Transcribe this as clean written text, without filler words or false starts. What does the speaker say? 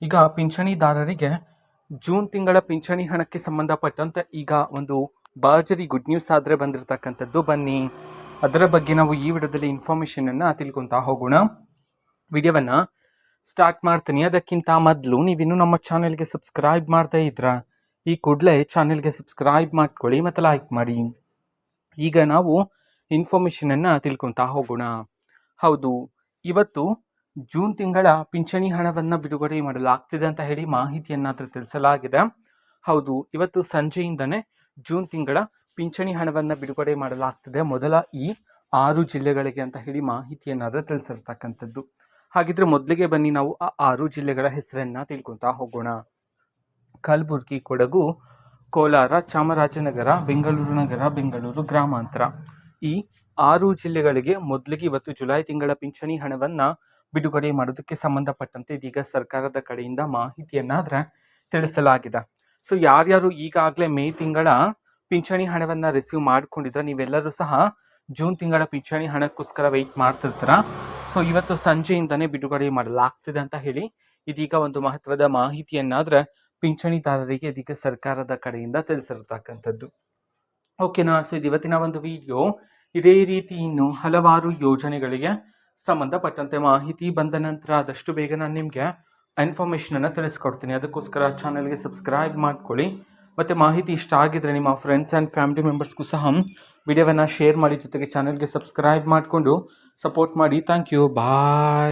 ಈಗ ಪಿಂಚಣಿದಾರರಿಗೆ ಜೂನ್ ತಿಂಗಳ ಪಿಂಚಣಿ ಹಣಕ್ಕೆ ಸಂಬಂಧಪಟ್ಟಂತೆ ಈಗ ಒಂದು ಭರ್ಜರಿ ಗುಡ್ ನ್ಯೂಸ್ ಆದರೆ ಬಂದಿರತಕ್ಕಂಥದ್ದು. ಬನ್ನಿ ಅದರ ಬಗ್ಗೆ ನಾವು ಈ ವಿಡಿಯೋದಲ್ಲಿ ಇನ್ಫಾರ್ಮೇಷನನ್ನು ತಿಳ್ಕೊತಾ ಹೋಗೋಣ. ವಿಡಿಯೋವನ್ನು ಸ್ಟಾರ್ಟ್ ಮಾಡ್ತೀನಿ. ಅದಕ್ಕಿಂತ ಮೊದಲು ನೀವಿನ್ನೂ ನಮ್ಮ ಚಾನೆಲ್ಗೆ ಸಬ್ಸ್ಕ್ರೈಬ್ ಮಾಡ್ತಾ ಇದ್ರ ಈ ಕೂಡಲೇ ಚಾನೆಲ್ಗೆ ಸಬ್ಸ್ಕ್ರೈಬ್ ಮಾಡ್ಕೊಳ್ಳಿ ಮತ್ತು ಲೈಕ್ ಮಾಡಿ. ಈಗ ನಾವು ಇನ್ಫಾರ್ಮೇಷನನ್ನು ತಿಳ್ಕೊತಾ ಹೋಗೋಣ. ಹೌದು, ಇವತ್ತು ಜೂನ್ ತಿಂಗಳ ಪಿಂಚಣಿ ಹಣವನ್ನು ಬಿಡುಗಡೆ ಮಾಡಲಾಗ್ತಿದೆ ಅಂತ ಹೇಳಿ ಮಾಹಿತಿಯನ್ನಾದರೂ ತಿಳಿಸಲಾಗಿದೆ. ಹೌದು, ಇವತ್ತು ಸಂಜೆಯಿಂದನೇ ಜೂನ್ ತಿಂಗಳ ಪಿಂಚಣಿ ಹಣವನ್ನು ಬಿಡುಗಡೆ ಮಾಡಲಾಗ್ತಿದೆ ಮೊದಲ ಈ 6 ಜಿಲ್ಲೆಗಳಿಗೆ ಅಂತ ಹೇಳಿ ಮಾಹಿತಿಯನ್ನಾದರೂ ತಿಳಿಸಿರ್ತಕ್ಕಂಥದ್ದು. ಹಾಗಿದ್ರೆ ಮೊದಲಿಗೆ ಬನ್ನಿ ನಾವು ಆ 6 ಜಿಲ್ಲೆಗಳ ಹೆಸರನ್ನು ತಿಳ್ಕೊತಾ ಹೋಗೋಣ. ಕಲಬುರಗಿ, ಕೊಡಗು, ಕೋಲಾರ, ಚಾಮರಾಜನಗರ, ಬೆಂಗಳೂರು ನಗರ, ಬೆಂಗಳೂರು ಗ್ರಾಮಾಂತರ, ಈ 6 ಜಿಲ್ಲೆಗಳಿಗೆ ಮೊದಲಿಗೆ ಇವತ್ತು ಜುಲೈ ತಿಂಗಳ ಪಿಂಚಣಿ ಹಣವನ್ನು ಬಿಡುಗಡೆ ಮಾಡೋದಕ್ಕೆ ಸಂಬಂಧಪಟ್ಟಂತೆ ಇದೀಗ ಸರ್ಕಾರದ ಕಡೆಯಿಂದ ಮಾಹಿತಿಯನ್ನಾದರೆ ತಿಳಿಸಲಾಗಿದೆ. ಸೊ ಯಾರ್ಯಾರು ಈಗಾಗಲೇ ಮೇ ತಿಂಗಳ ಪಿಂಚಣಿ ಹಣವನ್ನು ರಿಸೀವ್ ಮಾಡ್ಕೊಂಡಿದ್ರೆ ನೀವೆಲ್ಲರೂ ಸಹ ಜೂನ್ ತಿಂಗಳ ಪಿಂಚಣಿ ಹಣಕ್ಕೋಸ್ಕರ ವೆಯ್ಟ್ ಮಾಡ್ತಿರ್ತೀರ. ಸೊ ಇವತ್ತು ಸಂಜೆಯಿಂದನೇ ಬಿಡುಗಡೆ ಮಾಡಲಾಗ್ತಿದೆ ಅಂತ ಹೇಳಿ ಇದೀಗ ಒಂದು ಮಹತ್ವದ ಮಾಹಿತಿಯನ್ನಾದರೆ ಪಿಂಚಣಿದಾರರಿಗೆ ಇದೀಗ ಸರ್ಕಾರದ ಕಡೆಯಿಂದ ತಿಳಿಸಿರ್ತಕ್ಕಂಥದ್ದು. ಓಕೆನಾ. ಸೊ ಇದು ಇವತ್ತಿನ ಒಂದು ವಿಡಿಯೋ. ಇದೇ ರೀತಿ ಇನ್ನು ಹಲವಾರು ಯೋಜನೆಗಳಿಗೆ ಸಂಬಂಧಪಟ್ಟಂತೆ ಮಾಹಿತಿ ಬಂದ ನಂತರ ಆದಷ್ಟು ಬೇಗ ನಾನು ನಿಮಗೆ ಇನ್ಫಾರ್ಮೇಷನನ್ನು ತಿಳಿಸ್ಕೊಡ್ತೀನಿ. ಅದಕ್ಕೋಸ್ಕರ ಚಾನಲ್ಗೆ ಸಬ್ಸ್ಕ್ರೈಬ್ ಮಾಡ್ಕೊಳ್ಳಿ. ಮತ್ತು ಮಾಹಿತಿ ಇಷ್ಟ ಆಗಿದ್ರೆ ನಿಮ್ಮ ಫ್ರೆಂಡ್ಸ್ ಆ್ಯಂಡ್ ಫ್ಯಾಮಿಲಿ ಮೆಂಬರ್ಸ್ಗೂ ಸಹ ವಿಡಿಯೋವನ್ನು ಶೇರ್ ಮಾಡಿ, ಜೊತೆಗೆ ಚಾನಲ್ಗೆ ಸಬ್ಸ್ಕ್ರೈಬ್ ಮಾಡಿಕೊಂಡು ಸಪೋರ್ಟ್ ಮಾಡಿ. Thank you. ಬಾಯ್.